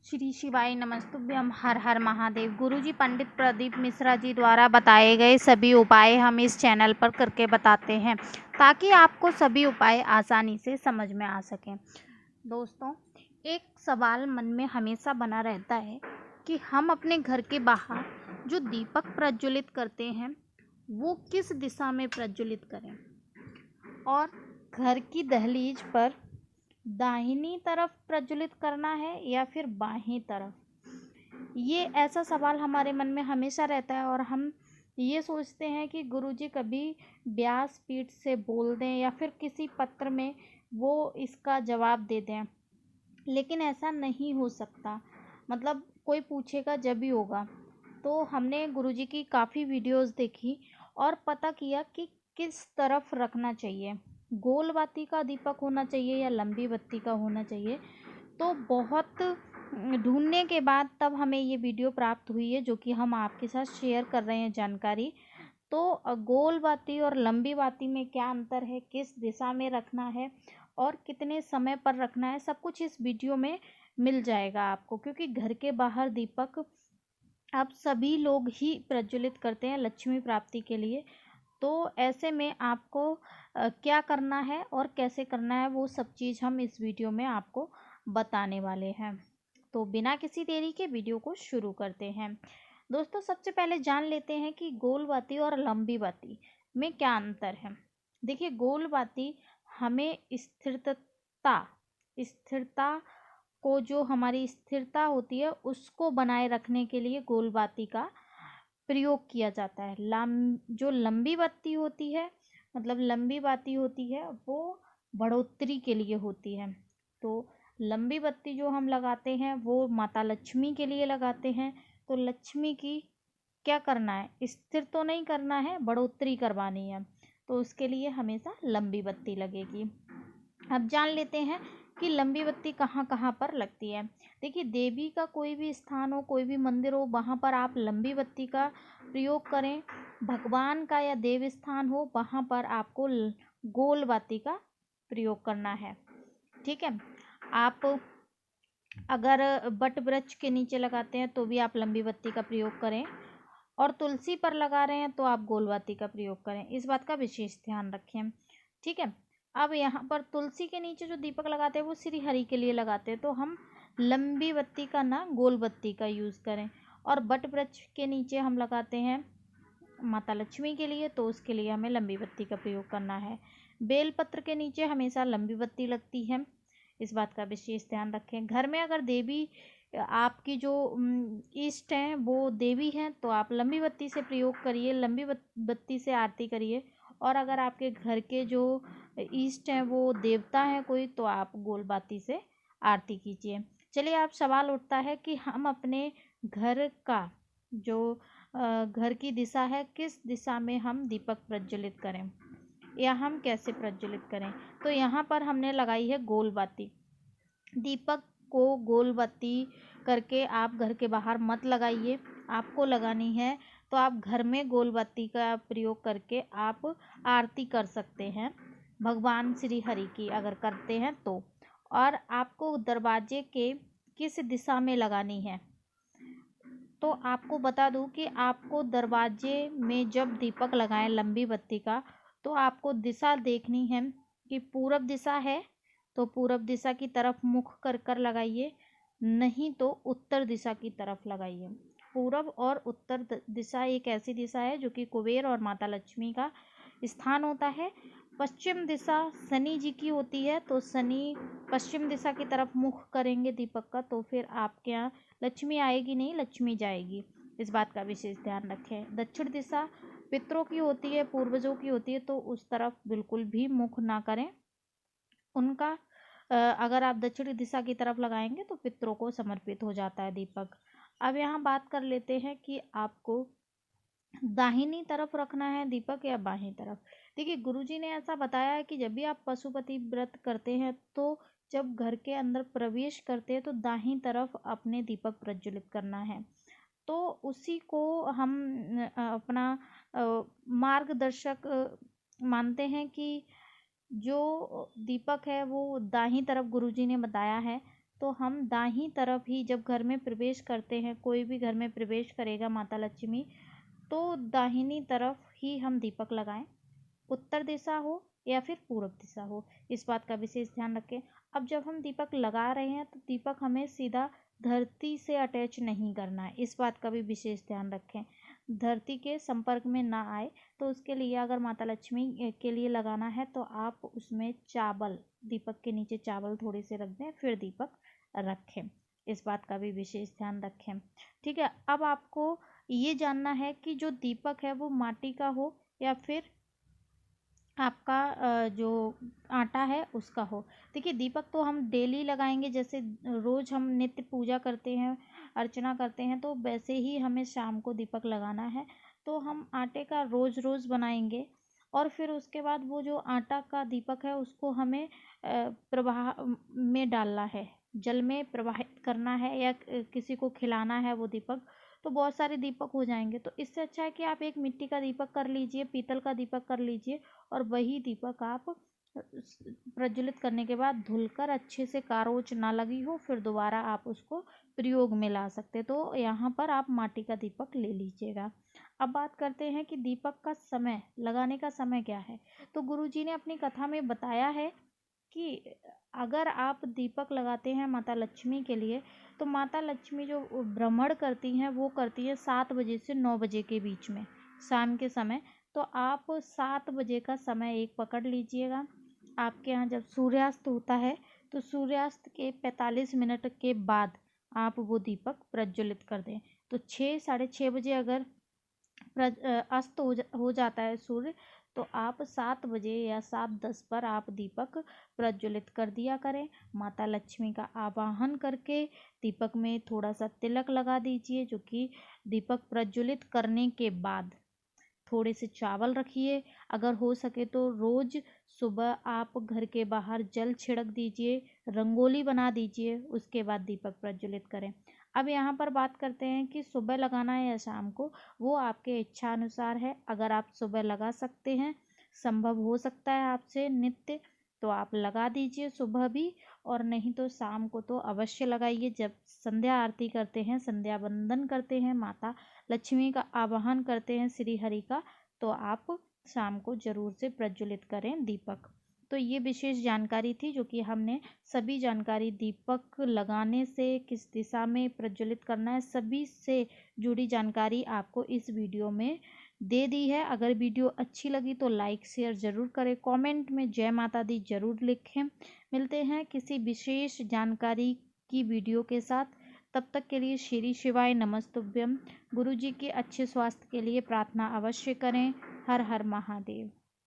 श्री शिवाय नमस्तुभ्यम। हर हर महादेव। गुरुजी पंडित प्रदीप मिश्रा जी द्वारा बताए गए सभी उपाय हम इस चैनल पर करके बताते हैं ताकि आपको सभी उपाय आसानी से समझ में आ सकें। दोस्तों, एक सवाल मन में हमेशा बना रहता है कि हम अपने घर के बाहर जो दीपक प्रज्वलित करते हैं वो किस दिशा में प्रज्वलित करें, और घर की दहलीज पर दाहिनी तरफ प्रज्वलित करना है या फिर बाहीं तरफ। ये ऐसा सवाल हमारे मन में हमेशा रहता है और हम ये सोचते हैं कि गुरुजी कभी व्यासपीठ से बोल दें या फिर किसी पत्र में वो इसका जवाब दे दें, लेकिन ऐसा नहीं हो सकता। मतलब कोई पूछेगा जब भी होगा। तो हमने गुरुजी की काफ़ी वीडियोस देखी और पता किया कि किस तरफ रखना चाहिए, गोल बाती का दीपक होना चाहिए या लंबी बत्ती का होना चाहिए। तो बहुत ढूंढने के बाद तब हमें ये वीडियो प्राप्त हुई है, जो कि हम आपके साथ शेयर कर रहे हैं जानकारी। तो गोल बाती और लंबी बाती में क्या अंतर है, किस दिशा में रखना है और कितने समय पर रखना है, सब कुछ इस वीडियो में मिल जाएगा आपको। क्योंकि घर के बाहर दीपक आप सभी लोग ही प्रज्वलित करते हैं लक्ष्मी प्राप्ति के लिए। तो ऐसे में आपको क्या करना है और कैसे करना है वो सब चीज़ हम इस वीडियो में आपको बताने वाले हैं। तो बिना किसी देरी के वीडियो को शुरू करते हैं। दोस्तों, सबसे पहले जान लेते हैं कि गोल बाती और लंबी बाती में क्या अंतर है। देखिए, गोल बाती हमें स्थिरता को, जो हमारी स्थिरता होती है उसको बनाए रखने के लिए गोल बाती का प्रयोग किया जाता है। जो लंबी बाती होती है, मतलब लंबी बाती होती है वो बढ़ोतरी के लिए होती है। तो लंबी बत्ती जो हम लगाते हैं वो माता लक्ष्मी के लिए लगाते हैं। तो लक्ष्मी की क्या करना है, स्थिर तो नहीं करना है, बढ़ोतरी करवानी है, तो उसके लिए हमेशा लंबी बत्ती लगेगी। अब जान लेते हैं कि लंबी बत्ती कहाँ कहाँ पर लगती है। देखिए, देवी का कोई भी स्थान हो, कोई भी मंदिर हो, वहाँ पर आप लंबी बत्ती का प्रयोग करें। भगवान का या देव स्थान हो, वहाँ पर आपको गोल बाती का प्रयोग करना है। ठीक है। आप अगर बट वृक्ष के नीचे लगाते हैं तो भी आप लंबी बत्ती का प्रयोग करें, और तुलसी पर लगा रहे हैं तो आप गोल बाती का प्रयोग करें। इस बात का विशेष ध्यान रखें। ठीक है। अब यहाँ पर तुलसी के नीचे जो दीपक लगाते हैं वो श्री हरि के लिए लगाते हैं, तो हम लंबी बत्ती का ना गोल बत्ती का यूज़ करें। और बट वृक्ष के नीचे हम लगाते हैं माता लक्ष्मी के लिए, तो उसके लिए हमें लंबी बत्ती का प्रयोग करना है। बेलपत्र के नीचे हमेशा लंबी बत्ती लगती है, इस बात का विशेष ध्यान रखें। घर में अगर देवी आपकी जो इष्ट हैं वो देवी हैं तो आप लंबी बत्ती से प्रयोग करिए, लंबी बत्ती से आरती करिए। और अगर आपके घर के जो इष्ट हैं वो देवता हैं कोई, तो आप गोल बाती से आरती कीजिए। चलिए, आप सवाल उठता है कि हम अपने घर का जो घर की दिशा है, किस दिशा में हम दीपक प्रज्वलित करें या हम कैसे प्रज्वलित करें। तो यहाँ पर हमने लगाई है गोल बाती। दीपक को गोल बत्ती करके आप घर के बाहर मत लगाइए। आपको लगानी है तो आप घर में गोल बत्ती का प्रयोग करके आप आरती कर सकते हैं भगवान श्री हरि की, अगर करते हैं तो। और आपको दरवाजे के किस दिशा में लगानी है, तो आपको बता दूं कि आपको दरवाजे में जब दीपक लगाएं लंबी बत्ती का, तो आपको दिशा देखनी है कि पूरब दिशा है तो पूरब दिशा की तरफ मुख कर कर लगाइए, नहीं तो उत्तर दिशा की तरफ लगाइए। पूरब और उत्तर दिशा एक ऐसी दिशा है जो कि कुबेर और माता लक्ष्मी का स्थान होता है। पश्चिम दिशा शनि जी की होती है, तो शनि पश्चिम दिशा की तरफ मुख करेंगे दीपक का, तो फिर आपके यहाँ लक्ष्मी आएगी नहीं, लक्ष्मी जाएगी। इस बात का विशेष ध्यान रखें। दक्षिण दिशा पितरों की होती है, पूर्वजों की होती है, तो उस तरफ बिल्कुल भी मुख ना करें उनका। अगर आप दक्षिणी दिशा की तरफ लगाएंगे तो पितरों को समर्पित हो जाता है दीपक। अब यहाँ बात कर लेते हैं कि आपको दाहिनी तरफ रखना है दीपक या बाहीं तरफ। देखिए, गुरुजी ने ऐसा बताया है कि जब भी आप पशुपति व्रत करते हैं तो जब घर के अंदर प्रवेश करते हैं तो दाहिनी तरफ अपने दीपक प्रज्वलित करना है। तो उसी को हम अपना मार्गदर्शक मानते हैं कि जो दीपक है वो दाहिनी तरफ गुरुजी ने बताया है, तो हम दाहिनी तरफ ही जब घर में प्रवेश करते हैं, कोई भी घर में प्रवेश करेगा माता लक्ष्मी, तो दाहिनी तरफ ही हम दीपक लगाएं। उत्तर दिशा हो या फिर पूर्व दिशा हो, इस बात का विशेष ध्यान रखें। अब जब हम दीपक लगा रहे हैं तो दीपक हमें सीधा धरती से अटैच नहीं करना है, इस बात का भी विशेष ध्यान रखें। धरती के संपर्क में ना आए, तो उसके लिए अगर माता लक्ष्मी के लिए लगाना है तो आप उसमें चावल, दीपक के नीचे चावल थोड़े से रख दें, फिर दीपक रखें, इस बात का भी विशेष ध्यान रखें। ठीक है, अब आपको ये जानना है कि जो दीपक है वो माटी का हो या फिर आपका जो आटा है उसका हो। देखिए, दीपक तो हम डेली लगाएंगे, जैसे रोज़ हम नित्य पूजा करते हैं, अर्चना करते हैं, तो वैसे ही हमें शाम को दीपक लगाना है। तो हम आटे का रोज़ रोज़ बनाएंगे और फिर उसके बाद वो जो आटा का दीपक है उसको हमें प्रवाह में डालना है, जल में प्रवाहित करना है, या किसी को खिलाना है वो दीपक, तो बहुत सारे दीपक हो जाएंगे। तो इससे अच्छा है कि आप एक मिट्टी का दीपक कर लीजिए, पीतल का दीपक कर लीजिए, और वही दीपक आप प्रज्वलित करने के बाद धुलकर अच्छे से कारोच ना लगी हो, फिर दोबारा आप उसको प्रयोग में ला सकते। तो यहाँ पर आप माटी का दीपक ले लीजिएगा। अब बात करते हैं कि दीपक का समय, लगाने का समय क्या है। तो गुरुजी ने अपनी कथा में बताया है कि अगर आप दीपक लगाते हैं माता लक्ष्मी के लिए, तो माता लक्ष्मी जो भ्रमण करती हैं वो करती है 7 बजे से 9 बजे के बीच में, शाम के समय। तो आप 7 बजे का समय एक पकड़ लीजिएगा। आपके यहाँ जब सूर्यास्त होता है तो सूर्यास्त के 45 मिनट के बाद आप वो दीपक प्रज्वलित कर दें। तो 6 साढ़े 6 बजे अगर अस्त हो जाता है सूर्य, तो आप 7 बजे या 7:10 पर आप दीपक प्रज्वलित कर दिया करें। माता लक्ष्मी का आवाहन करके दीपक में थोड़ा सा तिलक लगा दीजिए, जो कि दीपक प्रज्वलित करने के बाद थोड़े से चावल रखिए। अगर हो सके तो रोज़ सुबह आप घर के बाहर जल छिड़क दीजिए, रंगोली बना दीजिए, उसके बाद दीपक प्रज्वलित करें। अब यहाँ पर बात करते हैं कि सुबह लगाना है या शाम को, वो आपके इच्छा अनुसार है। अगर आप सुबह लगा सकते हैं, संभव हो सकता है आपसे नित्य, तो आप लगा दीजिए सुबह भी, और नहीं तो शाम को तो अवश्य लगाइए। जब संध्या आरती करते हैं, संध्या वंदन करते हैं, माता लक्ष्मी का आवाहन करते हैं श्री हरि का, तो आप शाम को जरूर से प्रज्वलित करें दीपक। तो ये विशेष जानकारी थी जो कि हमने सभी जानकारी दीपक लगाने से, किस दिशा में प्रज्वलित करना है, सभी से जुड़ी जानकारी आपको इस वीडियो में दे दी है। अगर वीडियो अच्छी लगी तो लाइक शेयर ज़रूर करें, कमेंट में जय माता दी ज़रूर लिखें। मिलते हैं किसी विशेष जानकारी की वीडियो के साथ, तब तक के लिए श्री शिवाय नमस्तुभ्यम। गुरु जी के अच्छे स्वास्थ्य के लिए प्रार्थना अवश्य करें। हर हर महादेव।